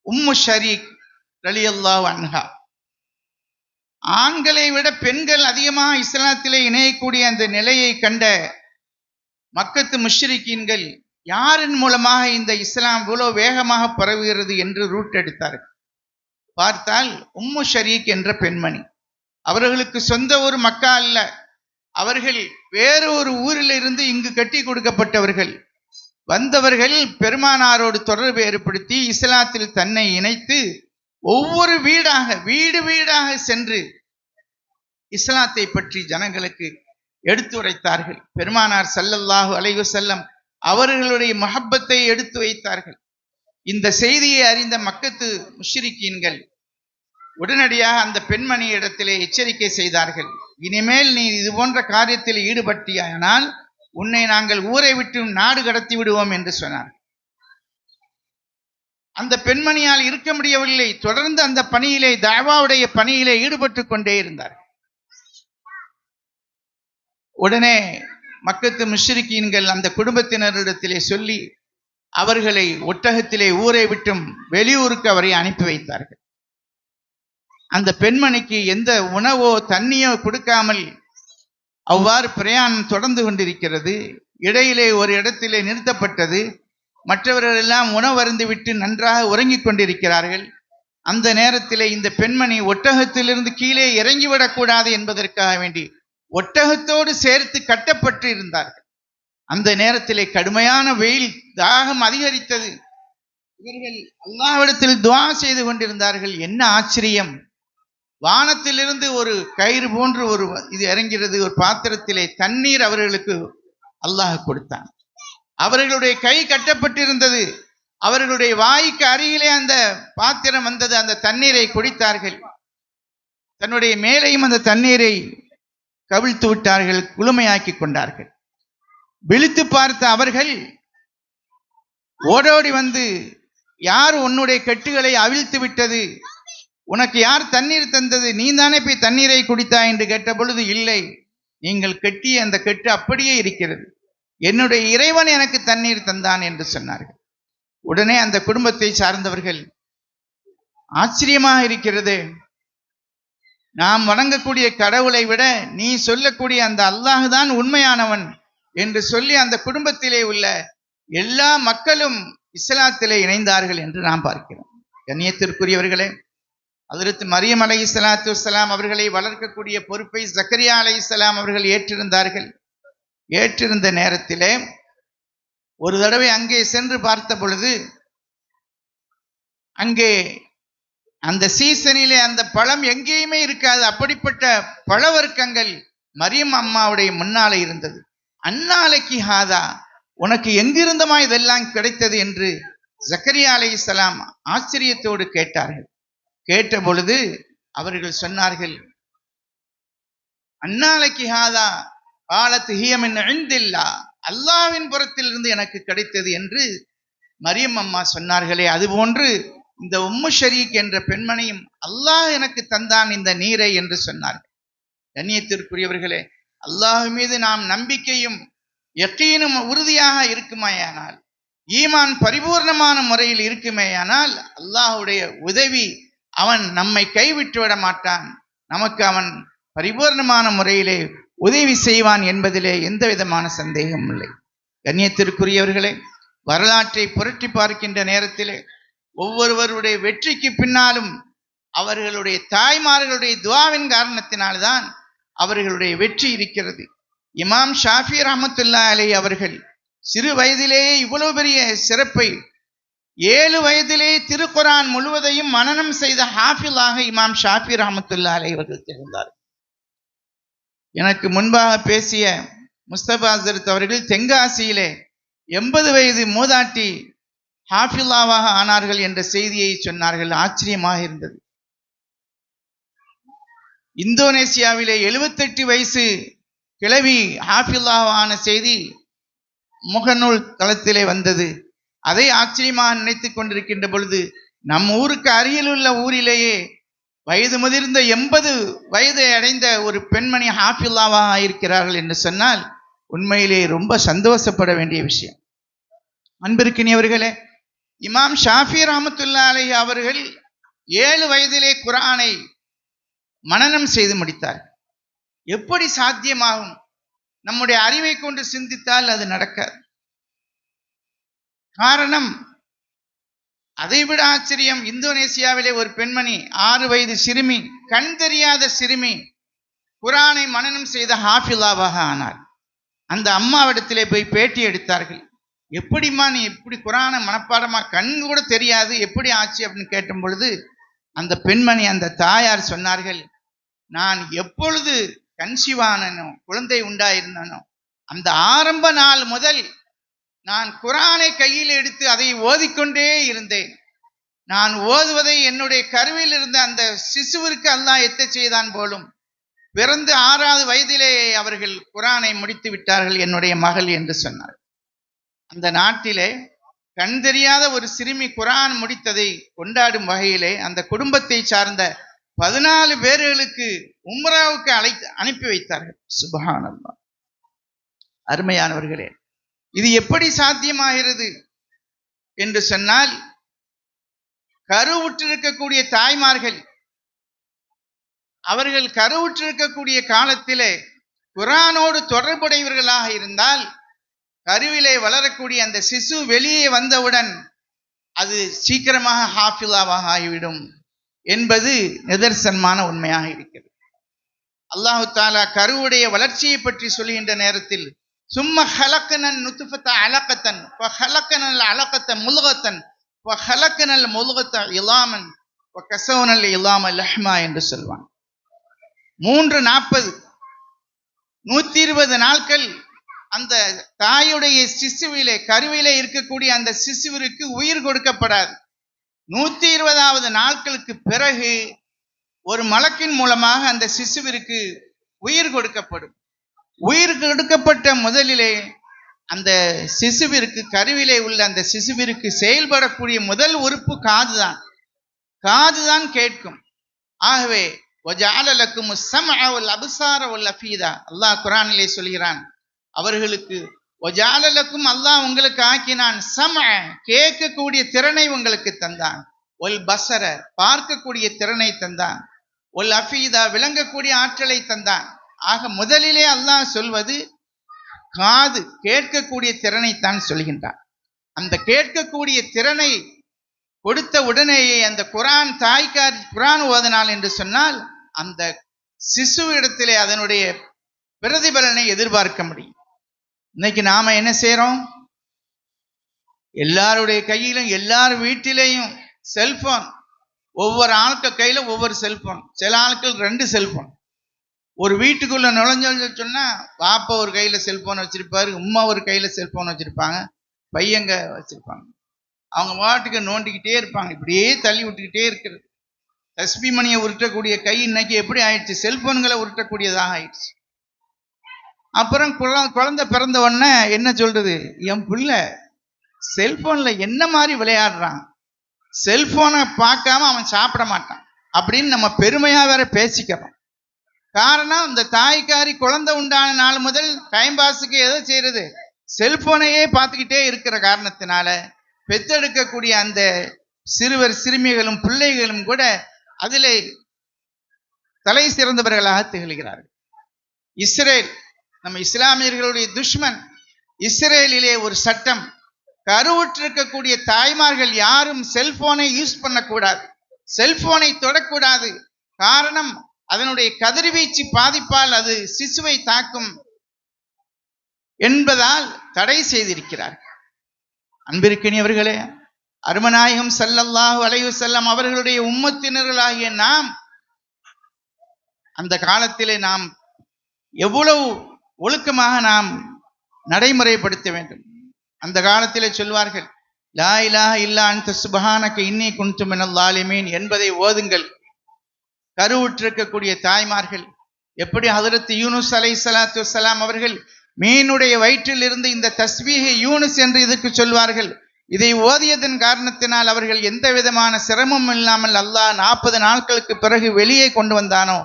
உம்மு ஷரீக் ரலியல்லாஹு அன்ஹா. ஆண்களை விட பெண்கள் அதிகமாக இஸ்லாத்திலே இணையக்கூடிய அந்த நிலையை கண்ட மக்கத்து முஷ்ரிக்கீன்கள் யாரின் மூலமாக இந்த இஸ்லாம் இவ்வளவு வேகமாக பரவுகிறது என்று ரூட் எடுத்தார்கள். பார்த்தால் உம்மு ஷரீக் என்ற பெண்மணி, அவர்களுக்கு சொந்த ஊர் மக்கா அல்ல, அவர்கள் வேறு ஒரு ஊரில் இருந்து இங்கு கட்டி கொடுக்கப்பட்டவர்கள். வந்தவர்கள் பெருமானாரோடு தொடர்பு ஏற்படுத்தி இஸ்லாத்தில் தன்னை இணைத்து ஒவ்வொரு வீடு வீடாக சென்று இஸ்லாத்தை பற்றி ஜனங்களுக்கு எடுத்துரைத்தார்கள். பெருமானார் ஸல்லல்லாஹு அலைஹி வஸல்லம் அவர்களுடைய மஹப்பத்தை எடுத்து வைத்தார்கள். இந்த செய்தியை அறிந்த மக்கத்து முஷ்ரிக்கீன்கள் உடனடியாக அந்த பெண்மணி இடத்திலே எச்சரிக்கை செய்தார்கள். இனிமேல் நீ இது போன்ற காரியத்தில் ஈடுபட்டியானால் உன்னை நாங்கள் ஊரை விட்டு நாடு கடத்தி விடுவோம் என்று சொன்னார். அந்த பெண்மணியால் இருக்க முடியவில்லை. தொடர்ந்து அந்த பணியிலே, தாவாவுடைய பணியிலே ஈடுபட்டு கொண்டே இருந்தார். உடனே மக்கத்து முஷ்ரிக்கீன்கள் அந்த குடும்பத்தினரிடத்திலே சொல்லி அவர்களை ஒட்டகத்திலே ஊரை விட்டும் வெளியூருக்கு அவரை அனுப்பி வைத்தார்கள். அந்த பெண்மணிக்கு எந்த உணவோ தண்ணியோ கொடுக்காமல் அவ்வாறு பிரயாணம் தொடர்ந்து கொண்டிருக்கிறது. இடையிலே ஒரு இடத்திலே நிறுத்தப்பட்டது. மற்றவர்கள் எல்லாம் உணவருந்து விட்டு நன்றாக உறங்கிக் கொண்டிருக்கிறார்கள். அந்த நேரத்திலே இந்த பெண்மணி ஒட்டகத்திலிருந்து கீழே இறங்கிவிடக்கூடாது என்பதற்காக வேண்டி ஒட்டகத்தோடு சேர்த்து கட்டப்பட்டு இருந்தார்கள். அந்த நேரத்திலே கடுமையான வெயில், தாகம் அதிகரித்தது. இவர்கள் அல்லாஹ்விடத்தில் துஆ செய்து கொண்டிருந்தார்கள். என்ன ஆச்சரியம்! வானத்திலிருந்து ஒரு கயிறு போன்று ஒரு இது இறங்கிறது. ஒரு பாத்திரத்திலே தண்ணீர் அவர்களுக்கு அல்லாஹ் கொடுத்தான். அவர்களுடைய கை கட்டப்பட்டிருந்தது. அவர்களுடைய வாய்க்கு அருகிலே அந்த பாத்திரம் வந்தது. அந்த தண்ணீரை குடித்தார்கள். தன்னுடைய மேலையும் அந்த தண்ணீரை கவிழ்த்து விட்டார்கள், குளுமையாக்கி கொண்டார்கள். விழித்து பார்த்த அவர்கள் ஓடோடி வந்து, யார் உன்னுடைய கட்டுகளை அவிழ்த்து விட்டது? உனக்கு யார் தண்ணீர் தந்தது? நீ தானே போய் தண்ணீரை குடித்தாய் என்று கேட்ட பொழுது, இல்லை, நீங்கள் கட்டிய அந்த கட்டு அப்படியே இருக்கிறது, என்னுடைய இறைவன் எனக்கு தண்ணீர் தந்தான் என்று சொன்னார்கள். உடனே அந்த குடும்பத்தை சார்ந்தவர்கள், ஆச்சரியமாக இருக்கிறது, நாம் வணங்கக்கூடிய கடவுளை விட நீ சொல்லக்கூடிய அந்த அல்லாஹ் தான் உண்மையானவன் என்று சொல்லி அந்த குடும்பத்திலே உள்ள எல்லா மக்களும் இஸ்லாத்திலே இணைந்தார்கள் என்று நாம் பார்க்கிறோம். கண்ணியத்திற்குரியவர்களே, ஹஜ்ரத் மரியம் அலைஹிஸ்ஸலாத்து வஸ்ஸலாம் அவர்களை வளர்க்கக்கூடிய பொறுப்பை ஜக்கரியா அலைஹிஸ்ஸலாம் அவர்கள் ஏற்றிருந்தார்கள். ஏற்றிருந்த நேரத்திலே ஒரு தடவை அங்கே சென்று பார்த்த பொழுது, அங்கே அந்த சீசனிலே அந்த பழம் எங்கேயுமே இருக்காது. அப்படிப்பட்ட பழவர்க்கங்கள் மரியம் அம்மாவுடைய முன்னாலே இருந்தது. அன்னாலைக்கு ஹாதா, உனக்கு எங்கிருந்தமா இதெல்லாம் கிடைத்தது என்று ஜக்கரியா அலைஹிஸ்ஸலாம் ஆச்சரியத்தோடு கேட்டார்கள். கேட்ட பொழுது அவர்கள் சொன்னார்கள், அன்னாலைக்கு ஹாதா காலத்து ஹிய மின் இன்தில்லாஹ், அல்லாஹ்வின் புறத்திலிருந்து எனக்கு கிடைத்தது என்று மரியம் அம்மா சொன்னார்களே, அதுபோன்று இந்த உம்மு ஷரீக் என்ற பெண்மணியும் அல்லாஹ் எனக்கு தந்தான் இந்த நீரை என்று சொன்னார்கள். கண்ணியத்திற்குரியவர்களே, அல்லாஹ் மீது நாம் நம்பிக்கையும் யக்கீனும் உறுதியாக இருக்குமேயானால், ஈமான் பரிபூர்ணமான முறையில் இருக்குமேயானால், அல்லாஹ்வுடைய உதவி, அவன் நம்மை கைவிட்டு விட மாட்டான், நமக்கு அவன் பரிபூர்ணமான முறையிலே உதவி செய்வான் என்பதிலே எந்த விதமான சந்தேகமும் இல்லை. கண்ணியத்திற்குரியவர்களே, வரலாற்றை புரட்டி பார்க்கின்ற நேரத்திலே ஒவ்வொருவருடைய வெற்றிக்கு பின்னாலும் அவர்களுடைய தாய்மார்களுடைய துஆவின் காரணத்தினால்தான் அவர்களுடைய வெற்றி இருக்கிறது. இமாம் ஷாஃபி ரஹ்மத்துல்லாஹி அலைஹி அவர்கள் சிறு வயதிலேயே இவ்வளவு பெரிய சிறப்பை, 7 வயதிலே திருக்குர்ஆன் முழுவதையும் மனனம் செய்த ஹாஃபிலாக இமாம் ஷாஃபி ரஹ்மத்துல்லாஹி அலைஹி அவர்கள் திகழ்ந்தார். எனக்கு முன்பாக பேசிய முஸ்தபா ஹஜ்ரத் அவர்கள் தென்காசியிலே 80 வயது மூதாட்டி ஹாஃபிலாவாக ஆனார்கள் என்ற செய்தியை சொன்னார்கள். ஆச்சரியமாக இருந்தது. இந்தோனேசியாவிலே 78 வயசு கிழவி ஹாஃபிலாவான செய்தி முகநூல் தளத்திலே வந்தது. அதை ஆச்சரியமாக நினைத்து கொண்டிருக்கின்ற பொழுது, நம் ஊருக்கு அருகில் உள்ள ஊரிலேயே வயது முதிர்ந்த 80 வயதை அடைந்த ஒரு பெண்மணி ஹாஃபிலாவாக இருக்கிறார்கள் என்று சொன்னால் உண்மையிலே ரொம்ப சந்தோஷப்பட வேண்டிய விஷயம். அன்பிற்கினியவர்களே, இமாம் ஷாஃபி ரஹ்மத்துல்லாஹி அலைஹி அவர்கள் 7 வயதிலே குர்ஆனை மனனம் செய்து முடித்தார். எப்படி சாத்தியமாகும்? நம்முடைய அறிவை கொண்டு சிந்தித்தால் அது நடக்காது. காரணம், அதைவிட ஆச்சரியம், இந்தோனேசியாவிலே ஒரு பெண்மணி, 6 வயது சிறுமி, கண் தெரியாத சிறுமி, குர்ஆனை மனனம் செய்த ஹாஃபிலாவாக ஆனார். அந்த அம்மாவிடத்திலே போய் பேட்டி எடுத்தார்கள். எப்படிம்மா நீ இப்படி குர்ஆனை மனப்பாடமா, கண் கூட தெரியாது, எப்படி ஆச்சு அப்படின்னு கேட்ட பொழுது அந்த பெண்மணி, அந்த தாயார் சொன்னார்கள், நான் எப்பொழுது கன்சீவானனோ, குழந்தை உண்டாயிருந்தனோ, அந்த ஆரம்ப நாள் முதல் நான் குர்ஆனை கையில் எடுத்து அதை ஓதிக்கொண்டே இருந்தேன். நான் ஓதுவதை என்னுடைய கருவில் இருந்த அந்த சிசுவிற்கு அல்லாஹ் எத்தச் செய்தான் போலும். பிறந்து 6வது வயதிலே அவர்கள் குர்ஆனை முடித்து விட்டார்கள் என்னுடைய மகள் என்று சொன்னார். அந்த நாட்டிலே கண் தெரியாத ஒரு சிறுமி குர்ஆன் முடித்ததை கொண்டாடும் வகையிலே அந்த குடும்பத்தை சார்ந்த 14 பேர்களுக்கு உம்ராவுக்கு அனுப்பி வைத்தார்கள். சுப்ஹானல்லாஹ். அருமையானவர்களே, இது எப்படி சாத்தியமாகிறது என்று சொன்னால், கருவுற்றிருக்கக்கூடிய தாய்மார்கள் அவர்கள் கருவுற்றிருக்கக்கூடிய காலத்திலே குர்ஆனோடு தொடர்புடையவர்களாக இருந்தால், கருவிலே வளரக்கூடிய அந்த சிசு வெளியே வந்தவுடன் அது சீக்கிரமாக ஹாஃபிலாவாக ஆகிவிடும் என்பது நிதர்சனமான உண்மையாக இருக்கிறது. அல்லாஹு தாலா கருவுடைய வளர்ச்சியை பற்றி சொல்கின்ற நேரத்தில் சும்ம ஹலக்கனன் நுத்ஃபத அலகத்தன் ஃபஹலக்கனல் அலகத்த முல்கத்தன் ஃபஹலக்கனல் முல்கத்த இலாமன் ஃபகஸௌனல் இலாம லஹ்மா என்று சொல்வான். 340 120 நாட்கள் அந்த தாயுடைய சிசுவிலே கருவிலே இருக்கக்கூடிய அந்த சிசுவிற்கு உயிர் கொடுக்கப்படாது. 120வது நாட்களுக்கு பிறகு ஒரு மலக்கின் மூலமாக அந்த சிசுவிற்கு உயிர் கொடுக்கப்படும். உயிர் கொடுக்கப்பட்ட முதலிலே அந்த சிசுவிற்கு கருவிலே உள்ள அந்த சிசுவிற்கு செயல்படக்கூடிய முதல் உறுப்பு காதுதான். காதுதான் கேட்கும். ஆகவே வஜஅலலக்கும் ஸம்அ வல் அப்சார வல் அஃபீதா, அல்லாஹ் குர்ஆனிலே சொல்கிறான், அவர்களுக்கு வஜஅலலக்கும், அல்லாஹ் உங்களுக்கு ஆக்கினான், ஸம்அ கேட்கக்கூடிய திறனை உங்களுக்கு தந்தான், வல் பஸர பார்க்கக்கூடிய திறனை தந்தான், வல் அஃபீதா விளங்கக்கூடிய ஆற்றலை தந்தான். ஆக முதலிலே அல்லாஹ் சொல்வது காது கேட்கக்கூடிய திறனைத்தான் சொல்கின்றான். அந்த கேட்கக்கூடிய திறனை கொடுத்த உடனேயே அந்த தாய்க்கார் குர்ஆன் ஓதனால் என்று சொன்னால் அந்த சிசு இடத்திலே அதனுடைய பிரதிபலனை எதிர்பார்க்க முடியும். இன்னைக்கு நாம என்ன செய்யறோம்? எல்லாருடைய கையிலும் எல்லார் வீட்டிலேயும் செல்போன். ஒவ்வொரு ஆட்கள் கையில ஒவ்வொரு செல்போன். சில ஆட்கள் 2 செல்போன். ஒரு வீட்டுக்குள்ள நுழைஞ்சு சொன்னா பாப்பா ஒரு கையில செல்போன் வச்சிருப்பாரு, உம்மா ஒரு கையில செல்போன் வச்சிருப்பாங்க, பையங்க வச்சிருப்பாங்க. அவங்க வாட்டுக்கு நோண்டிக்கிட்டே இருப்பாங்க. இப்படியே தள்ளி விட்டுக்கிட்டே இருக்கிறது. தஸ்பி மணியை உருட்டக்கூடிய கை இன்னைக்கு எப்படி ஆயிடுச்சு? செல்போன்களை உருட்டக்கூடியதாக ஆயிடுச்சு. அப்புறம் குழந்தை பிறந்த உடனே என்ன சொல்றது? என் பிள்ளை செல்போன்ல என்ன மாதிரி விளையாடுறான், செல்போனை பார்க்காம அவன் சாப்பிட மாட்டான் அப்படின்னு நம்ம பெருமையா வேற பேசிக்கிறோம். காரணம், இந்த தாய்க்காரி குழந்தை உண்டான நாள் முதல் டைம் பாஸுக்கு எதை செய்யறது? செல்போனையே பார்த்துக்கிட்டே இருக்கிற காரணத்தினால பெற்றெடுக்கக்கூடிய அந்த சிறுவர் சிறுமிகளும் பிள்ளைகளும் கூட அதிலே தலை சிறந்தவர்களாக திகழ்கிறார்கள். இஸ்ரேல் நம்ம இஸ்லாமியர்களுடைய துஷ்மன். இஸ்ரேலிலே ஒரு சட்டம், கருவுற்றிருக்கக்கூடிய தாய்மார்கள் யாரும் செல்போனை யூஸ் பண்ணக்கூடாது, செல்போனை தொடக்கூடாது. காரணம், அதனுடைய கதிர்வீச்சு பாதிப்பால் அது சிசுவை தாக்கும் என்பதால் தடை செய்திருக்கிறார். அன்பிற்கினியவர்களே, அருமநாயகம் ஸல்லல்லாஹு அலைஹி வஸல்லம் அவர்களுடைய உம்மத்தினர்களாகிய நாம் அந்த காலத்திலே நாம் எவ்வளவு ஒழுக்கமாக நாம் நடைமுறைப்படுத்த வேண்டும். அந்த காலத்திலே சொல்வார்கள், லா இலாஹ இல்லா அன்த சுப்ஹானக இன்னி குன்து மினல் ஸாலிமீன் என்பதை ஓதுங்கள். கருவுற்றிருக்கக்கூடிய தாய்மார்கள் எப்படி ஹதரத் யூனுஸ் அலைஹிஸ்ஸலாத்து வஸ்ஸலாம் அவர்கள் மீனுடைய வயிற்றில் இருந்து இந்த தஸ்பீஹை யூனுஸ் என்று இதற்கு சொல்வார்கள். இதை ஓதியதன் காரணத்தினால் அவர்கள் எந்த விதமான சிரமம் இல்லாமல் அல்லாஹ் 40 நாட்களுக்கு பிறகு வெளியே கொண்டு வந்தானோ,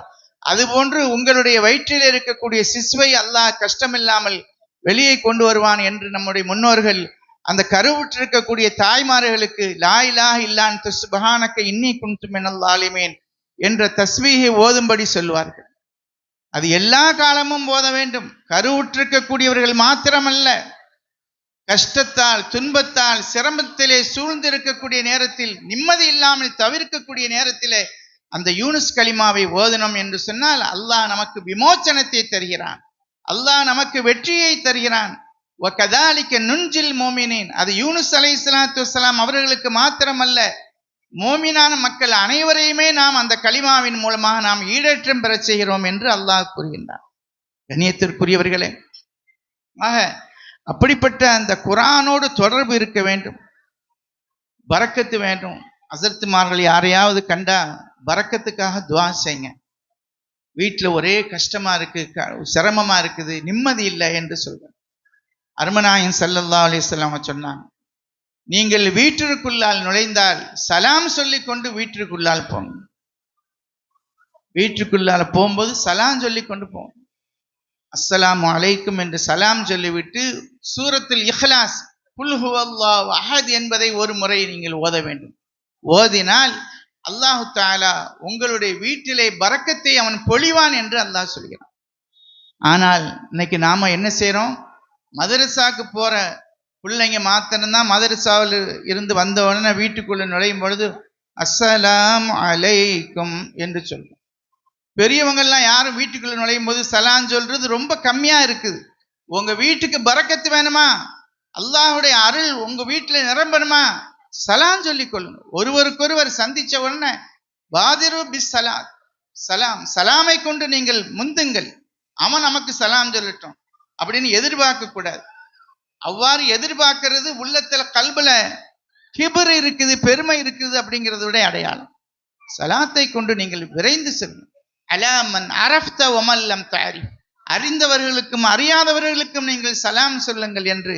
அதுபோன்று உங்களுடைய வயிற்றில் இருக்கக்கூடிய சிசுவை அல்லாஹ் கஷ்டமில்லாமல் வெளியே கொண்டு வருவான் என்று நம்முடைய முன்னோர்கள் அந்த கருவுற்றிருக்கக்கூடிய தாய்மார்களுக்கு லா இலாஹ இல்லா அன்த சுப்ஹானக இன்னி குன்து மினல் ஸாலிமீன் என்ற தஸ்பீஹை ஓதும்படி சொல்வார்கள். அது எல்லா காலமும் ஓத வேண்டும். கருவுற்றிருக்கக்கூடியவர்கள் மாத்திரமல்ல, கஷ்டத்தால் துன்பத்தால் சிரமத்திலே சூழ்ந்திருக்கக்கூடிய நேரத்தில், நிம்மதி இல்லாமல் தவிர்க்கக்கூடிய நேரத்திலே அந்த யூனுஸ் கலிமாவை ஓதனம் என்று சொன்னால் அல்லாஹ் நமக்கு விமோச்சனத்தை தருகிறான், அல்லாஹ் நமக்கு வெற்றியை தருகிறான். வகதாலிக நுன்ஜில் மோமினீன், அது யூனுஸ் அலைஹிஸ்ஸலாத்து வஸ்ஸலாம் அவர்களுக்கு மாத்திரமல்ல, மோமினான மக்கள் அனைவரையுமே நாம் அந்த கலிமாவின் மூலமாக நாம் ஈடேற்றம் பெற செய்கிறோம் என்று அல்லாஹ் கூறுகின்றார். கண்ணியத்திற்குரியவர்களே, ஆக அப்படிப்பட்ட அந்த குர்ஆனோடு தொடர்பு இருக்க வேண்டும், பரக்கத்து வேண்டும். ஹஸரத்துமார்கள் யாரையாவது கண்டா பரக்கத்துக்காக துஆ செய்யுங்க. வீட்டில் ஒரே கஷ்டமா இருக்கு, சிரமமா இருக்குது, நிம்மதி இல்லை என்று சொல்றாங்க. அருமநாயகம் ஸல்லல்லாஹு அலைஹி வஸல்லம் சொன்னாங்க, நீங்கள் வீட்டிற்குள்ளால் நுழைந்தால் சலாம் சொல்லிக் கொண்டு வீட்டிற்குள்ளால் போங்க. வீட்டுக்குள்ளால போகும்போது சலாம் சொல்லி கொண்டு போங்க. அஸ்ஸலாமு அலைக்கும் என்று சலாம் சொல்லிவிட்டு சூரத்துல் இஹ்லாஸ் குல் ஹுவல்லாஹு அஹத் என்பதை ஒரு முறை நீங்கள் ஓத வேண்டும். ஓதினால் அல்லாஹு தஆலா உங்களுடைய வீட்டிலே பரக்கத்தை அவன் பொழிவான் என்று அல்லாஹ் சொல்கிறான். ஆனால் இன்னைக்கு நாம என்ன செய்யறோம்? மதரசாக்கு போற பிள்ளைங்க மாத்திரம்தான் மதரசாவில் இருந்து வந்த உடனே வீட்டுக்குள்ள நுழையும் பொழுது அஸ்ஸலாமு அலைக்கும் என்று சொல்றோம். பெரியவங்கெல்லாம் யாரும் வீட்டுக்குள்ள நுழையும் போது சலாம் சொல்றது ரொம்ப கம்மியா இருக்குது. உங்க வீட்டுக்கு பரக்கத்து வேணுமா, அல்லாஹுடைய அருள் உங்க வீட்டுல நிரம்பணுமா, சலாம் சொல்லிக் கொள்ளுங்க. ஒருவருக்கொருவர் சந்திச்ச உடனே பாதிரு பிஸ் சலாத், சலாமை கொண்டு நீங்கள் முந்துங்கள், அவன் நமக்கு சலாம் சொல்லட்டும் அப்படின்னு எதிர்பார்க்க கூடாது. அவ்வாறு எதிர்பார்க்கிறது உள்ளத்துல கல்புல கிபர் இருக்குது, பெருமை இருக்குது அப்படிங்கிறதுடைய அடையாளம். சலாத்தை கொண்டு நீங்கள் விரைந்து செல்லுங்கள். அலாமன் அரஃப்த வமல்லம் தாரிஃப், அறிந்தவர்களுக்கும் அறியாதவர்களுக்கும் நீங்கள் சலாம் சொல்லுங்கள் என்று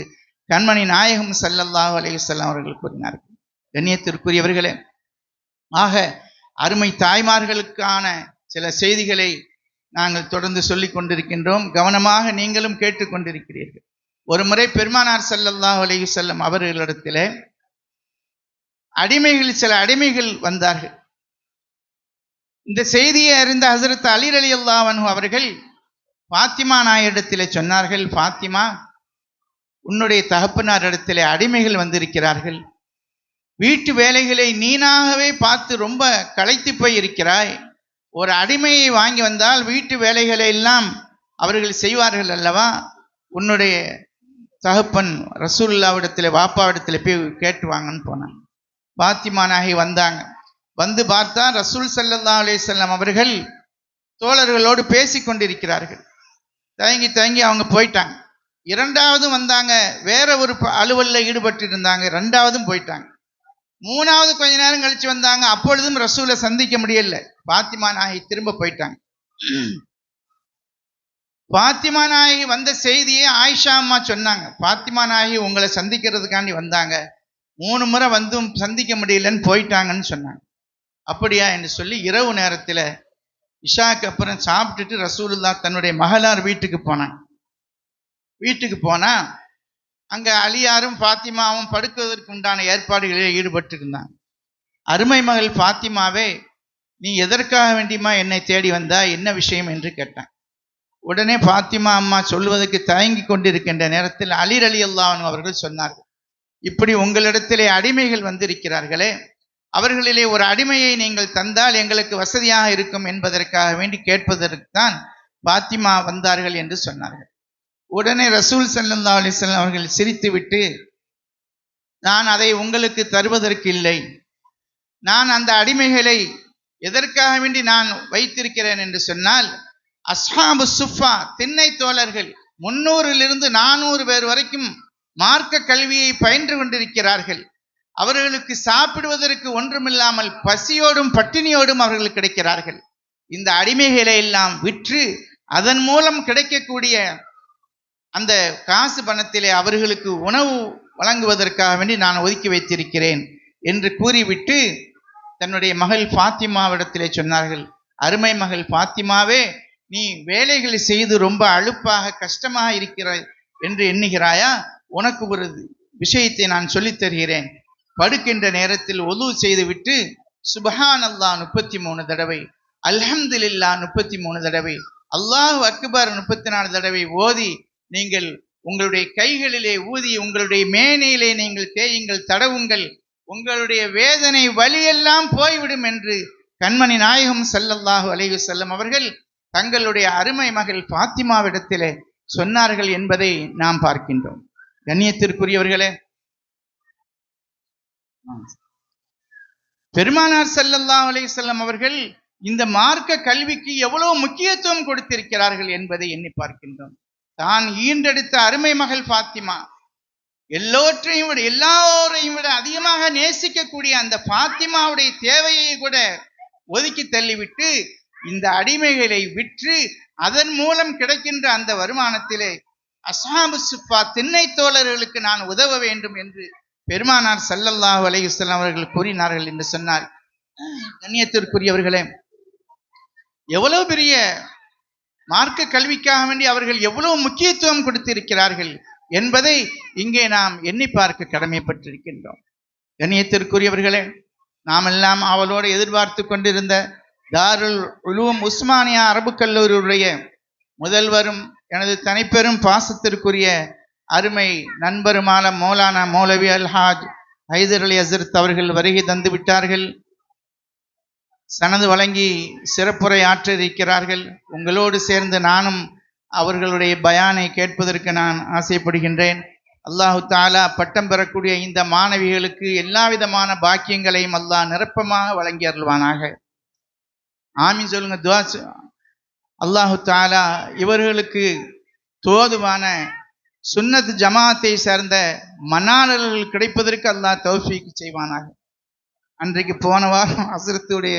கண்மணி நாயகம் ஸல்லல்லாஹு அலைஹி வஸல்லம் அவர்கள் கூறினார்கள். கண்ணியத்திற்குரியவர்களே, ஆக அருமை தாய்மார்களுக்கான சில செய்திகளை நாங்கள் தொடர்ந்து சொல்லிக் கொண்டிருக்கின்றோம். கவனமாக நீங்களும் கேட்டுக்கொண்டிருக்கிறீர்கள். ஒரு முறை பெருமானார் ஸல்லல்லாஹு அலைஹி வஸல்லம் அவர்களிடத்திலே சில அடிமைகள் வந்தார்கள். இந்த செய்தியை அறிந்த ஹஸரத் அலி ரலியல்லாஹு அன்ஹு அவர்கள் ஃபாத்திமா நாயிடத்திலே சொன்னார்கள், ஃபாத்திமா, உன்னுடைய தகப்பனார் இடத்திலே அடிமைகள் வந்திருக்கிறார்கள். வீட்டு வேலைகளை நீனாகவே பார்த்து ரொம்ப களைத்து போய் இருக்கிறாய். ஒரு அடிமையை வாங்கி வந்தால் வீட்டு வேலைகளை எல்லாம் அவர்கள் செய்வார்கள் அல்லவா? உன்னுடைய தகப்பன் ரசூலுல்லாஹ்விடத்திலே வாப்பாவிடத்திலே போய் கேட்டு வாங்கன்னு போனாங்க. ஃபாத்திமா நாயகி வந்தாங்க. வந்து பார்த்தா ரசூல் ஸல்லல்லாஹு அலைஹி வஸல்லம் அவர்கள் தோழர்களோடு பேசி கொண்டிருக்கிறார்கள். தயங்கி அவங்க போயிட்டாங்க. இரண்டாவது வந்தாங்க, வேற ஒரு அலுவலில் ஈடுபட்டு இருந்தாங்க. ரெண்டாவதும் போயிட்டாங்க. மூணாவது கொஞ்ச நேரம் கழிச்சு வந்தாங்க. அப்பொழுதும் ரசூலை சந்திக்க முடியல. ஃபாத்திமா நாயகி திரும்ப போயிட்டாங்க. ஃபாத்திமா நாயகி வந்த செய்தியை ஆயிஷா அம்மா சொன்னாங்க. ஃபாத்திமா நாயகி உங்களை சந்திக்கிறதுக்காண்டி வந்தாங்க, 3 முறை வந்தும் சந்திக்க முடியலன்னு போயிட்டாங்கன்னு சொன்னாங்க. அப்படியா என்று சொல்லி இரவு நேரத்தில் இஷாக்கு அப்புறம் சாப்பிட்டுட்டு ரசூலுல்லாஹ் தன்னுடைய மகளார் வீட்டுக்கு போனாங்க. வீட்டுக்கு போனா அங்க அலியாரும் ஃபாத்திமாவும் படுக்குவதற்கு உண்டான ஏற்பாடுகளில் ஈடுபட்டு இருந்தாங்க. அருமை மகள் ஃபாத்திமாவே, நீ எதற்காக வேண்டியமா என்னை தேடி வந்தா, என்ன விஷயம் என்று கேட்டான். உடனே ஃபாத்திமா அம்மா சொல்வதற்கு தயங்கி கொண்டிருக்கின்ற நேரத்தில் அலி ரலியல்லாஹு அன்ஹு அவர்கள் சொன்னார்கள், இப்படி உங்களிடத்திலே அடிமைகள் வந்திருக்கிறார்களே, அவர்களிலே ஒரு அடிமையை நீங்கள் தந்தால் எங்களுக்கு வசதியாக இருக்கும் என்பதற்காக வேண்டி கேட்பதற்கு தான் ஃபாத்திமா வந்தார்கள் என்று சொன்னார்கள். உடனே ரசூல் ஸல்லல்லாஹு அலைஹி வஸல்லம் அவர்கள் சிரித்துவிட்டு, நான் அதை உங்களுக்கு தருவதற்கு இல்லை, நான் அந்த அடிமைகளை எதற்காக வேண்டி நான் வைத்திருக்கிறேன் என்று சொன்னால், அஸ்ஹாபு சுஃபா, திண்ணை தோழர்கள் 300 400 பேர் வரைக்கும் மார்க்க கல்வியை பயின்று கொண்டிருக்கிறார்கள். அவர்களுக்கு சாப்பிடுவதற்கு ஒன்றுமில்லாமல் பசியோடும் பட்டினியோடும் அவர்கள் கிடைக்கிறார்கள். இந்த அடிமைகளை எல்லாம் விற்று அதன் மூலம் கிடைக்கக்கூடிய அந்த காசு பணத்திலே அவர்களுக்கு உணவு வழங்குவதற்காக வேண்டி நான் ஒதுக்கி வைத்திருக்கிறேன் என்று கூறிவிட்டு தன்னுடைய மகள் ஃபாத்திமாவிடத்திலே சொன்னார்கள், அருமை மகள் ஃபாத்திமாவே, நீ வேலைகளை செய்து ரொம்ப அலுப்பாக கஷ்டமாக இருக்கிறாய் என்று எண்ணுகிறாயா? உனக்கு ஒரு விஷயத்தை நான் சொல்லித் தருகிறேன். படுக்கின்ற நேரத்தில் ஒது செய்துவிட்டு சுப்ஹானல்லாஹ் 33 தடவை, அல்ஹம்துலில்லாஹ் 33 தடவை, அல்லாஹு அக்பர் 34 தடவை ஓதி நீங்கள் உங்களுடைய கைகளிலே ஊதி உங்களுடைய மேனையிலே நீங்கள் தேயுங்கள், தடவுங்கள், உங்களுடைய வேதனை வலியெல்லாம் போய்விடும் என்று கண்மணி நாயகம் ஸல்லல்லாஹு அலைஹி வஸல்லம் அவர்கள் தங்களுடைய அருமை மகள் ஃபாத்திமாவிடத்திலே சொன்னார்கள் என்பதை நாம் பார்க்கின்றோம். கண்ணியத்திற்குரியவர்களே, பெருமானார் ஸல்லல்லாஹு அலைஹி வஸல்லம் அவர்கள் இந்த மார்க்க கல்விக்கு எவ்வளவு முக்கியத்துவம் கொடுத்திருக்கிறார்கள் என்பதை எண்ணி பார்க்கின்றோம். தான் ஈண்டெடுத்த அருமை மகள் ஃபாத்திமா, எல்லோரையும் விட அதிகமாக நேசிக்கக்கூடிய அந்த ஃபாத்திமாவுடைய தேவையை கூட ஒதுக்கி தள்ளிவிட்டு இந்த அடிமைகளை விற்று அதன் மூலம் கிடைக்கின்ற அந்த வருமானத்திலே அஸ்ஹாபு சுஃபா திண்ணை தோழர்களுக்கு நான் உதவ வேண்டும் என்று பெருமானார் ஸல்லல்லாஹு அலைஹி வஸல்லம் அவர்கள் கூறினார்கள் என்று சொன்னார். கண்ணியத்திற்குரியவர்களே, எவ்வளவு பெரிய மார்க்க கல்விக்காக வேண்டி அவர்கள் எவ்வளவு முக்கியத்துவம் கொடுத்திருக்கிறார்கள் என்பதை இங்கே நாம் எண்ணி பார்க்க கடமைப்பட்டிருக்கின்றோம். கண்ணியத்திற்குரியவர்களே, நாம் எல்லாம் அவளோடு எதிர்பார்த்து கொண்டிருந்த தாருல் உலூம் உஸ்மானியா அரபு கல்லூரியுடைய முதல்வரும் எனது தனிப்பெரும் பாசத்திற்குரிய அருமை நண்பருமான மௌலானா மௌலவி அல்ஹாஜ் ஹைதர் அலி ஹஸரத் அவர்கள் வருகை தந்து விட்டார்கள். சனது வழங்கி சிறப்புரை ஆற்ற இருக்கிறார்கள். உங்களோடு சேர்ந்து நானும் அவர்களுடைய பயானை கேட்பதற்கு நான் ஆசைப்படுகின்றேன். அல்லாஹு தாலா பட்டம் பெறக்கூடிய இந்த மாணவிகளுக்கு எல்லா விதமான பாக்கியங்களையும் அல்லாஹ் நிரப்பமாக வழங்கி அருள்வானாக. ஆமீன் சொல்லுங்க, துஆ. அல்லாஹு தாலா இவர்களுக்கு தோதுவான சுன்னத் ஜமாத்தை சேர்ந்த மனாளர்கள் கிடைப்பதற்கு அல்லாஹ் தௌஃபீக் செய்வானாக. அன்றைக்கு போன வாரம் ஹஸ்ரத்துடைய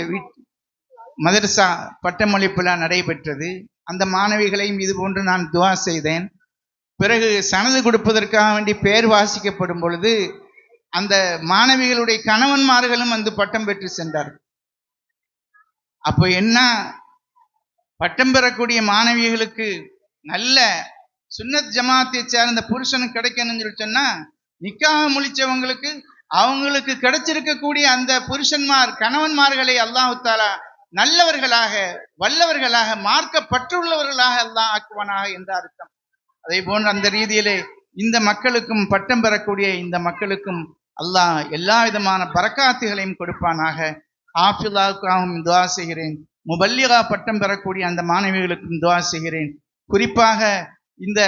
மதரசா பட்டமளிப்புலா நடைபெற்றது. அந்த மாணவிகளையும் இது போன்று நான் துஆ செய்தேன். பிறகு சனது கொடுப்பதற்காக வேண்டி பெயர் வாசிக்கப்படும் பொழுது அந்த மாணவிகளுடைய கணவன்மார்களும் வந்து பட்டம் பெற்று சென்றார்கள். அப்போ என்ன, பட்டம் பெறக்கூடிய மாணவிகளுக்கு நல்ல சுன்னத் ஜமாத்தை சேர்ந்த புருஷனுக்கு கிடைக்கணும்னு சொல்லி சொன்னா, நிக்காஹ் முழிச்சவங்களுக்கு அவங்களுக்கு கிடைச்சிருக்கக்கூடிய அந்த புருஷன்மார் கணவன்மார்களை அல்லாஹு தாலா நல்லவர்களாக, வல்லவர்களாக, மார்க்கப்பற்றுள்ளவர்களாக அல்லாஹ் ஆக்குவானாக என்ற அர்த்தம். அதே போன்று அந்த ரீதியிலே இந்த மக்களுக்கும் பட்டம் பெறக்கூடிய இந்த மக்களுக்கும் அல்லாஹ் எல்லா விதமான பரக்காத்துகளையும் கொடுப்பானாக. ஹாஃபிலாவுக்காகவும் துஆ செய்கிறேன். முபல்லிகா பட்டம் பெறக்கூடிய அந்த மாணவிகளுக்கும் துஆ செய்கிறேன். குறிப்பாக இந்த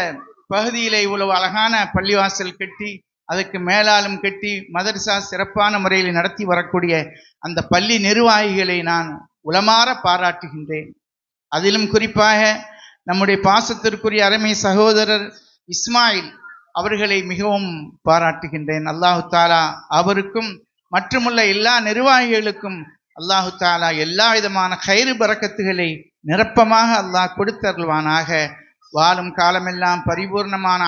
பகுதியிலே இவ்வளவு அழகான பள்ளிவாசல் கட்டி அதுக்கு மேலாலும் கட்டி மதரசா சிறப்பான முறையில் நடத்தி வரக்கூடிய அந்த பள்ளி நிர்வாகிகளை நான் உளமாற பாராட்டுகின்றேன். அதிலும் குறிப்பாக நம்முடைய பாசத்திற்குரிய அருமை சகோதரர் இஸ்மாயில் அவர்களை மிகவும் பாராட்டுகின்றேன். அல்லாஹு தாலா அவருக்கும் மற்றுமுள்ள எல்லா நிர்வாகிகளுக்கும் அல்லாஹு தாலா எல்லா விதமான கைரு பரக்கத்துகளை நிரப்பமாக அல்லாஹ் கொடுத்தருள்வானாக. வாழும் காலமெல்லாம் பரிபூர்ணமான